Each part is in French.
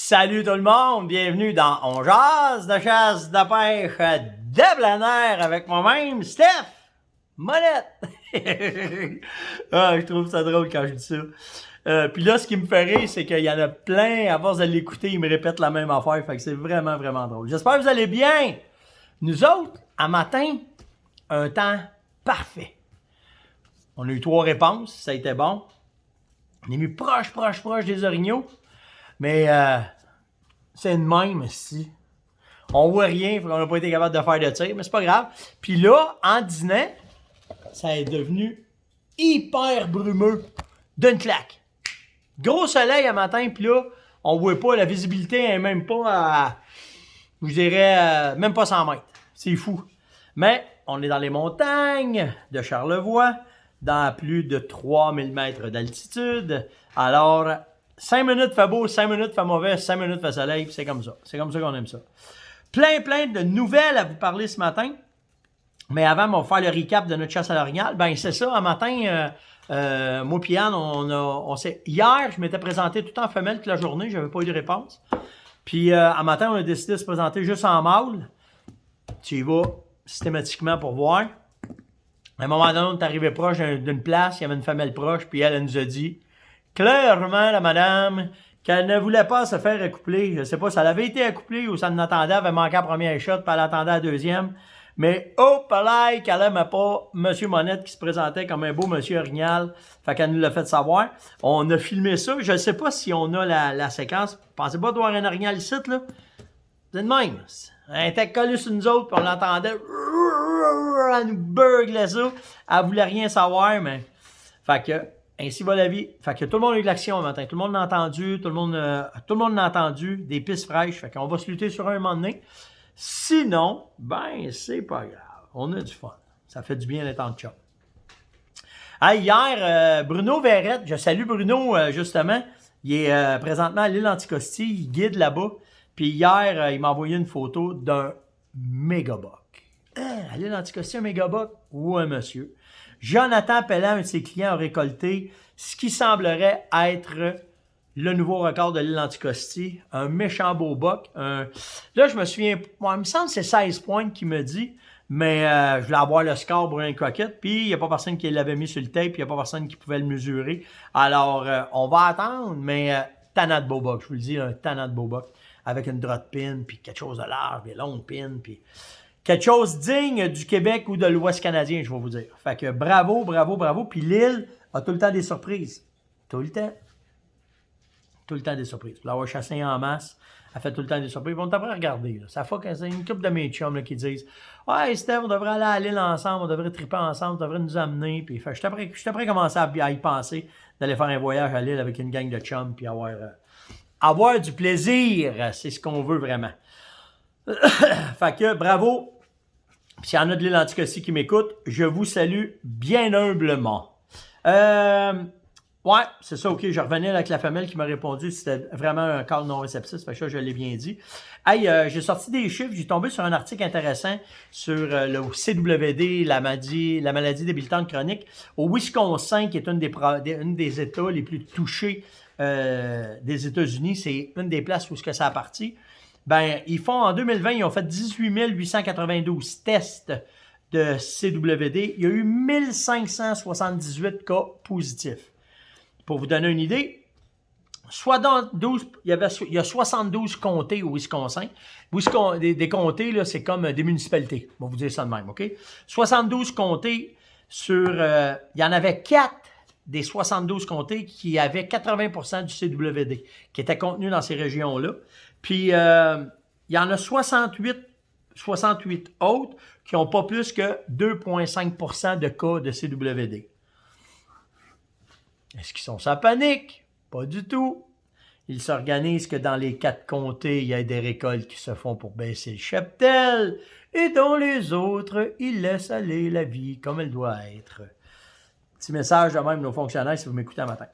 Salut tout le monde, bienvenue dans On jase de chasse de pêche de plein air avec moi-même, Steph Monette. Je trouve ça drôle quand je dis ça. Puis là, ce qui me fait rire, c'est qu'il y en a plein, à force de l'écouter, ils me répètent la même affaire, fait que c'est vraiment, vraiment drôle. J'espère que vous allez bien. Nous autres, à matin, un temps parfait. On a eu 3 réponses, ça a été bon. On est mis proche des orignaux. Mais c'est une même ici. On voit rien, on n'a pas été capable de faire de tir, mais c'est pas grave. Puis là, en dînant, ça est devenu hyper brumeux d'une claque. Gros soleil à matin, puis là, on voit pas, la visibilité est même pas à, je dirais, même pas 100 mètres. C'est fou. Mais on est dans les montagnes de Charlevoix, dans plus de 3000 mètres d'altitude. Alors, 5 minutes fait beau, 5 minutes fait mauvais, 5 minutes fait soleil, puis c'est comme ça. C'est comme ça qu'on aime ça. Plein de nouvelles à vous parler ce matin. Mais avant, on va faire le recap de notre chasse à l'orignal. Ben, c'est ça, un matin, moi et Anne, on s'est... Hier, je m'étais présenté tout en femelle toute la journée, j'avais pas eu de réponse. Puis, un matin, on a décidé de se présenter juste en mâle. Tu y vas systématiquement pour voir. À un moment donné, on est arrivé proche d'une place, il y avait une femelle proche, puis elle nous a dit clairement, la madame, qu'elle ne voulait pas se faire accoupler. Je ne sais pas si elle avait été accouplée ou si elle n'attendait, elle avait manqué la première shot, puis elle attendait la deuxième. Mais oh, pareil, qu'elle n'aimait pas M. Monette qui se présentait comme un beau monsieur orignal. Fait qu'elle nous l'a fait savoir. On a filmé ça. Je ne sais pas si on a la séquence. Pensez pas de voir un orignal ici, là. C'est de même. Elle était collée sur nous autres, puis on l'entendait. Elle nous burglait ça. Elle voulait rien savoir, mais... Fait que, ainsi va la vie. Fait que tout le monde a eu de l'action le matin. Tout le monde l'a entendu. Tout le monde l'a entendu. Des pistes fraîches. Fait qu'on va se lutter sur un moment donné. Sinon, ben, c'est pas grave. On a du fun. Ça fait du bien d'être en chum. Hey, hier, Bruno Verrette, je salue Bruno, justement. Il est présentement à l'île Anticosti. Il guide là-bas. Puis hier, il m'a envoyé une photo d'un mégabuck. À l'île Anticosti, un mégabuck? Ouais, monsieur. Jonathan Pellant, un de ses clients, a récolté ce qui semblerait être le nouveau record de l'île Anticosti. Un méchant beau buck. Là, je me souviens, moi, il me semble que c'est 16 points qu'il me dit, mais je voulais avoir le score pour un croquette, puis il n'y a pas personne qui l'avait mis sur le tape, puis il n'y a pas personne qui pouvait le mesurer. Alors, on va attendre, mais tannant de beau buck, je vous le dis, un tannant de beau buck, avec une drop pin, puis quelque chose de large, des longues pins, puis... quelque chose digne du Québec ou de l'Ouest canadien, je vais vous dire. Fait que bravo. Puis l'île a tout le temps des surprises. Tout le temps. Tout le temps des surprises. Pour l'avoir chassé en masse, elle fait tout le temps des surprises. On devrait regarder. Là. Ça fait que c'est une couple de mes chums là, qui disent « Ouais, Steph, on devrait aller à l'île ensemble, on devrait triper ensemble, on devrait nous amener. » Puis je suis après commencer à y penser, d'aller faire un voyage à l'île avec une gang de chums, puis avoir du plaisir. C'est ce qu'on veut vraiment. Fait que bravo. S'il y en a de l'île Anticosti qui m'écoutent, je vous salue bien humblement. Ouais, c'est ça, ok. Je revenais avec la femelle qui m'a répondu. C'était vraiment un call non réceptif. Fait que ça, je l'ai bien dit. Hey, j'ai sorti des chiffres. J'ai tombé sur un article intéressant sur le CWD, la maladie débilitante chronique. Au Wisconsin, qui est une des États les plus touchés des États-Unis. C'est une des places où ça a parti. Ben, en 2020, ils ont fait 18 892 tests de CWD. Il y a eu 1578 cas positifs. Pour vous donner une idée, il y a 72 comtés au Wisconsin. Des comtés, là, c'est comme des municipalités. On va vous dire ça de même, OK? 72 comtés il y en avait 4 des 72 comtés qui avaient 80% du CWD, qui était contenu dans ces régions-là. Puis, il y en a 68 autres qui n'ont pas plus que 2,5% de cas de CWD. Est-ce qu'ils sont sans panique? Pas du tout. Ils s'organisent que dans les 4 comtés, il y a des récoltes qui se font pour baisser le cheptel, et dans les autres, ils laissent aller la vie comme elle doit être. Petit message de même nos fonctionnaires si vous m'écoutez un matin.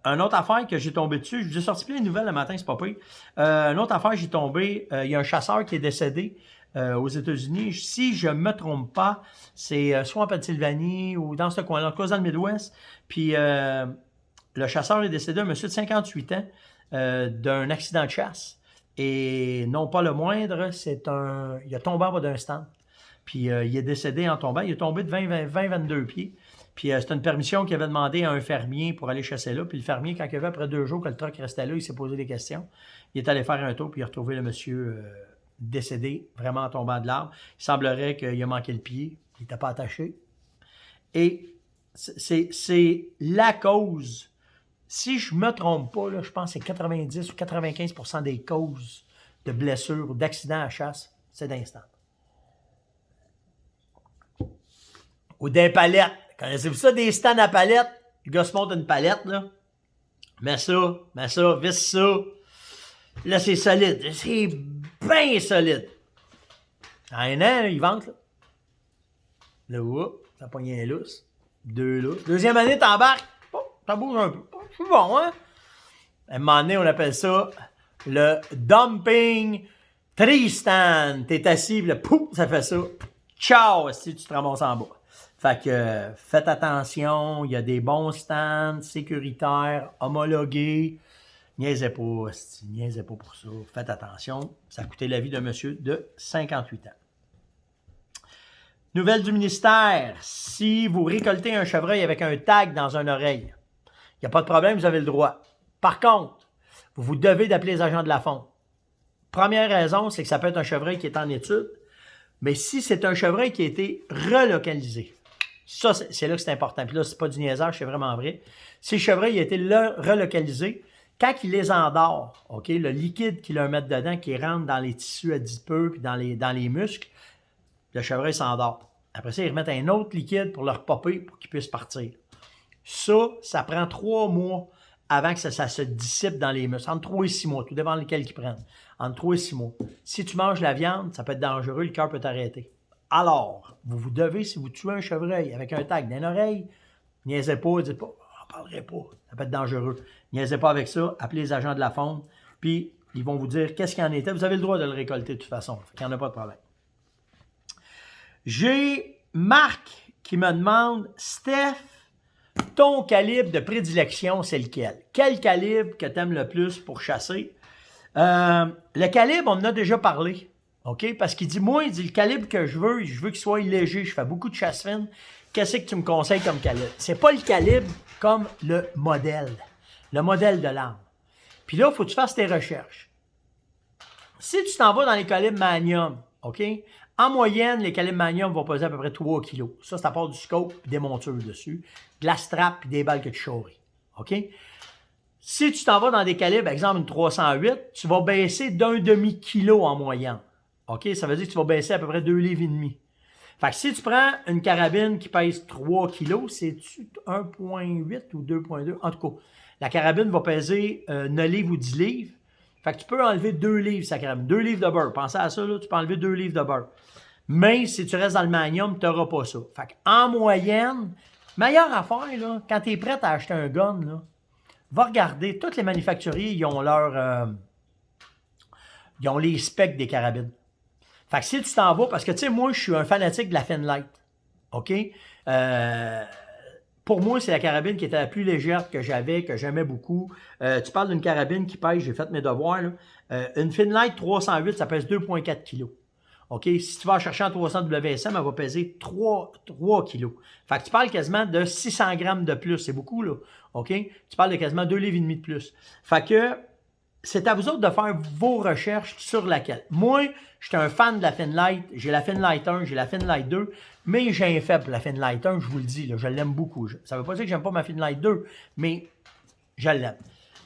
Une autre affaire que j'ai tombé dessus, je vous ai sorti plein de nouvelles le matin, c'est pas pire. Une autre affaire, j'ai tombé, il y a un chasseur qui est décédé aux États-Unis. Si je ne me trompe pas, c'est soit en Pennsylvanie ou dans ce coin-là, en tout cas dans le Midwest. Puis le chasseur est décédé, un monsieur de 58 ans, d'un accident de chasse. Et non pas le moindre, il a tombé en bas d'un stand. Puis il est décédé en tombant. Il est tombé de 20-22 pieds. Puis c'est une permission qu'il avait demandé à un fermier pour aller chasser là. Puis le fermier, quand il a vu après 2 jours que le truck restait là, il s'est posé des questions. Il est allé faire un tour, puis il a retrouvé le monsieur décédé, vraiment en tombant de l'arbre. Il semblerait qu'il a manqué le pied. Il n'était pas attaché. Et c'est la cause. Si je ne me trompe pas, là, je pense que c'est 90 ou 95% des causes de blessures ou d'accidents à chasse, c'est d'instant. Ou des palettes. Connaissez-vous ça, des stands à palettes? Le gars se monte une palette, là. Mets ça, visse ça. Là, c'est solide. C'est bien solide. En un an, là, il vente, là. Là, ça poignée un lousse. 2 lousses. Deuxième année, t'embarques. Oh, ça bouge un peu. C'est bon, hein? À un moment donné, on appelle ça le dumping tree stand. T'es assis, puis là, pouf, ça fait ça. Ciao, si tu te ramasses en bas. Fait que faites attention, il y a des bons stands sécuritaires, homologués. Niaisez pas pour ça. Faites attention, ça a coûté la vie d'un monsieur de 58 ans. Nouvelle du ministère, si vous récoltez un chevreuil avec un tag dans une oreille, il n'y a pas de problème, vous avez le droit. Par contre, vous devez d'appeler les agents de la fonte. Première raison, c'est que ça peut être un chevreuil qui est en étude, mais si c'est un chevreuil qui a été relocalisé, ça, c'est là que c'est important. Puis là, c'est pas du niaisage, c'est vraiment vrai. Si le chevreuil a été relocalisé, quand il les endort, OK, le liquide qu'ils leur mettent dedans, qui rentre dans les tissus adipeux puis dans les muscles, le chevreuil s'endort. Après ça, ils remettent un autre liquide pour leur popper pour qu'ils puissent partir. Ça prend 3 mois avant que ça se dissipe dans les muscles. Entre 3 et 6 mois, tout dépend lequel qu'ils prennent. Entre 3 et 6 mois. Si tu manges la viande, ça peut être dangereux, le cœur peut t'arrêter. Alors, vous devez, si vous tuez un chevreuil avec un tag dans l'oreille, niaisez pas, dites pas, on n'en parlerait pas, ça peut être dangereux. Niaisez pas avec ça, appelez les agents de la fonte, puis ils vont vous dire qu'est-ce qu'il en était. Vous avez le droit de le récolter de toute façon, il n'y en a pas de problème. J'ai Marc qui me demande, Steph, ton calibre de prédilection, c'est lequel? Quel calibre que tu aimes le plus pour chasser? Le calibre, on en a déjà parlé. OK? Parce qu'il dit, moi, il dit, le calibre que je veux qu'il soit léger. Je fais beaucoup de chasse fine. Qu'est-ce que tu me conseilles comme calibre? C'est pas le calibre comme le modèle. Le modèle de l'arme. Puis là, il faut que tu fasses tes recherches. Si tu t'en vas dans les calibres Magnum, OK? En moyenne, les calibres Magnum vont peser à peu près 3 kg. Ça, c'est à part du scope et des montures dessus, de la strap et des balles que tu chauris. OK? Si tu t'en vas dans des calibres, par exemple une 308, tu vas baisser d'1 demi-kilo en moyenne. OK? Ça veut dire que tu vas baisser à peu près 2,5 livres. Fait que si tu prends une carabine qui pèse 3 kg, c'est-tu 1,8 ou 2,2? En tout cas, la carabine va peser 9 livres ou 10 livres. Fait que tu peux enlever 2 livres, sa carabine. 2 livres de beurre. Pensez à ça, là, tu peux enlever 2 livres de beurre. Mais si tu restes dans le Magnum, tu n'auras pas ça. Fait qu'en moyenne, meilleure affaire, là, quand tu es prêt à acheter un gun, là, va regarder. Tous les manufacturiers, ils ont ils ont les specs des carabines. Fait que si tu t'en vas, parce que tu sais, moi, je suis un fanatique de la Finlight. OK? Pour moi, c'est la carabine qui était la plus légère que j'avais, que j'aimais beaucoup. Tu parles d'une carabine qui pèse, j'ai fait mes devoirs, là. Une Finlight 308, ça pèse 2,4 kg. OK? Si tu vas chercher en 300 WSM, elle va peser 3 kg. Fait que tu parles quasiment de 600 grammes de plus. C'est beaucoup, là. OK? Tu parles de quasiment 2,5 livres de plus. Fait que c'est à vous autres de faire vos recherches sur laquelle. Moi, j'étais un fan de la Finlight. J'ai la Finlight 1, j'ai la Finlight 2, mais j'ai un faible pour la Finlight 1, je vous le dis, là, je l'aime beaucoup. Ça ne veut pas dire que j'aime pas ma Finlight 2, mais je l'aime.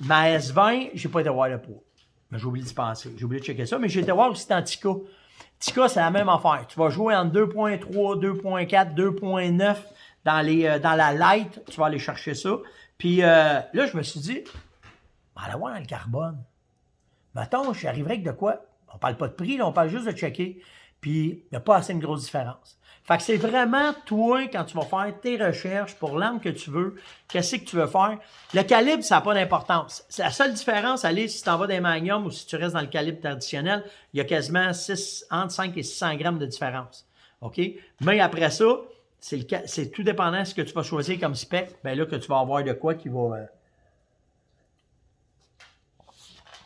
Ma S20, j'ai pas été voir le poids. Mais j'ai oublié d'y penser. J'ai oublié de checker ça, mais j'ai été voir aussi dans Tika. Tika, c'est la même affaire. Tu vas jouer en 2.3, 2.4, 2.9 dans la light. Tu vas aller chercher ça. Puis là, je me suis dit, on va aller voir dans le carbone. Mettons, j'arriverais avec de quoi? On parle pas de prix, là, on parle juste de checker. Puis, il n'y a pas assez une grosse différence. Fait que c'est vraiment toi, quand tu vas faire tes recherches pour l'arme que tu veux, qu'est-ce que tu veux faire. Le calibre, ça n'a pas d'importance. La seule différence, allez, si tu en vas des Magnum ou si tu restes dans le calibre traditionnel, il y a quasiment entre 5 et 600 grammes de différence. OK? Mais après ça, c'est tout dépendant de ce que tu vas choisir comme spec, bien là que tu vas avoir de quoi qui va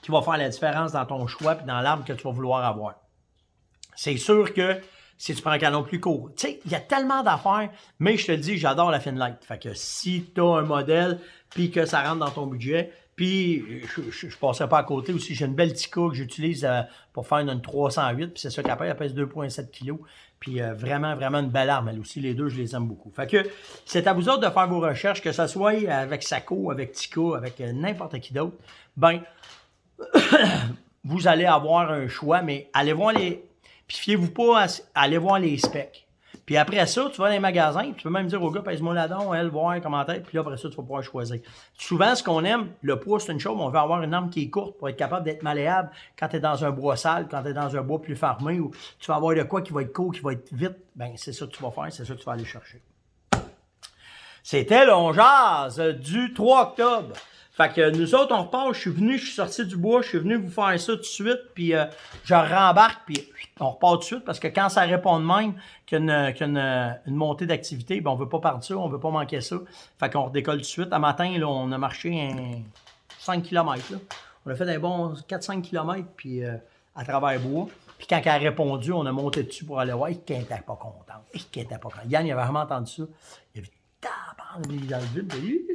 qui va faire la différence dans ton choix et dans l'arbre que tu vas vouloir avoir. C'est sûr que si tu prends un canon plus court, tu sais, il y a tellement d'affaires, mais je te le dis, j'adore la Finlight. Fait que si tu as un modèle puis que ça rentre dans ton budget, puis je passerai pas à côté aussi, j'ai une belle Tika que j'utilise pour faire une 308, puis c'est ça qu'elle pèse 2,7 kg. Puis vraiment, vraiment une belle arme, elle aussi. Les deux, je les aime beaucoup. Fait que c'est à vous autres de faire vos recherches, que ce soit avec Sako, avec Tika, avec n'importe qui d'autre. Ben, vous allez avoir un choix, mais allez voir les... Puis fiez-vous pas à aller voir les specs. Puis après ça, tu vas dans les magasins, tu peux même dire au gars, pèse-moi là-dedans, elle, voir comment t'es, puis là, après ça, tu vas pouvoir choisir. Souvent, ce qu'on aime, le poids, c'est une chose, mais on veut avoir une arme qui est courte pour être capable d'être malléable quand tu es dans un bois sale, quand tu es dans un bois plus fermé, ou tu vas avoir de quoi qui va être court, qui va être vite. Ben c'est ça que tu vas faire, c'est ça que tu vas aller chercher. C'était l'On Jase du 3 octobre. Fait que nous autres, on repart, je suis sorti du bois, je suis venu vous faire ça tout de suite, puis je rembarque, puis on repart tout de suite, parce que quand ça répond de même qu'il y a une montée d'activité, ben on veut pas partir, on veut pas manquer ça. Fait qu'on redécolle tout de suite. À matin, là, on a marché 5 km. Là. On a fait un bon 4-5 km, puis à travers le bois. Puis quand elle a répondu, on a monté dessus pour aller voir, et qu'elle n'était pas contente. Et qu'elle n'était pas contente. Yann, il avait vraiment entendu ça. Il avait dans le vide,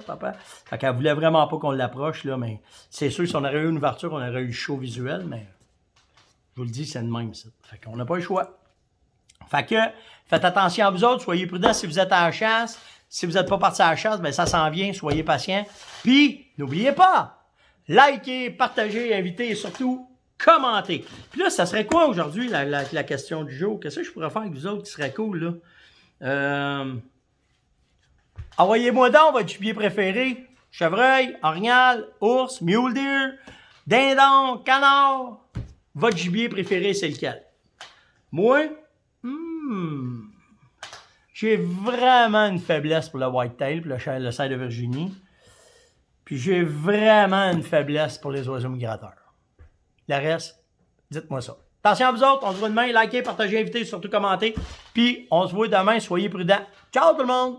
papa. Fait qu'elle voulait vraiment pas qu'on l'approche, là, mais c'est sûr, si on aurait eu une ouverture, on aurait eu le show visuel, mais je vous le dis, c'est le même, ça. Fait qu'on n'a pas le choix. Fait que, faites attention à vous autres, soyez prudents si vous êtes à la chasse. Si vous n'êtes pas parti à la chasse, ben ça s'en vient, soyez patients. Puis, n'oubliez pas, likez, partagez, invitez et surtout, commentez. Puis là, ça serait quoi aujourd'hui, la question du jour? Qu'est-ce que je pourrais faire avec vous autres qui serait cool, là? Envoyez-moi donc votre gibier préféré. Chevreuil, orignal, ours, mule deer, dindon, canard. Votre gibier préféré, c'est lequel? Moi, j'ai vraiment une faiblesse pour le whitetail, pour le cerf de Virginie. Puis j'ai vraiment une faiblesse pour les oiseaux migrateurs. Le reste, dites-moi ça. Attention à vous autres, on se voit demain. Likez, partagez, invitez, surtout commentez. Puis on se voit demain, soyez prudents. Ciao tout le monde!